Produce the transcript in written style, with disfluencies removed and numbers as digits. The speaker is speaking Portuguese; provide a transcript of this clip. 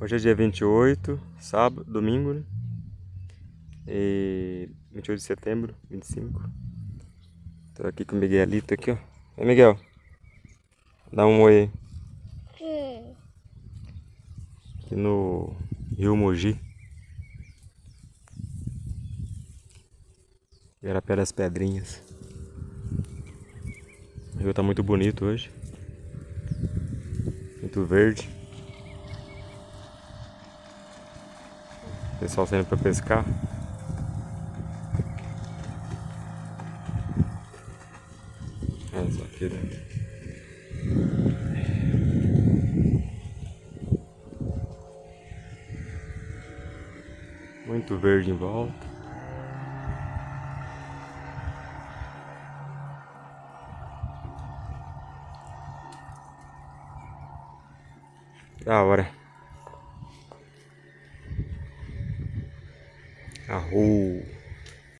Hoje é dia 28, sábado, domingo, né? E 28 de setembro, 25. Tô aqui com o Miguelito aqui, ó. Ei, Miguel, dá um oi aí. Aqui no Rio Mogi. Igarapé das Pedrinhas. O rio tá muito bonito hoje. Muito verde. O pessoal saindo pra pescar. Olha só aqui, né? Muito verde em volta. Da hora. Arrou.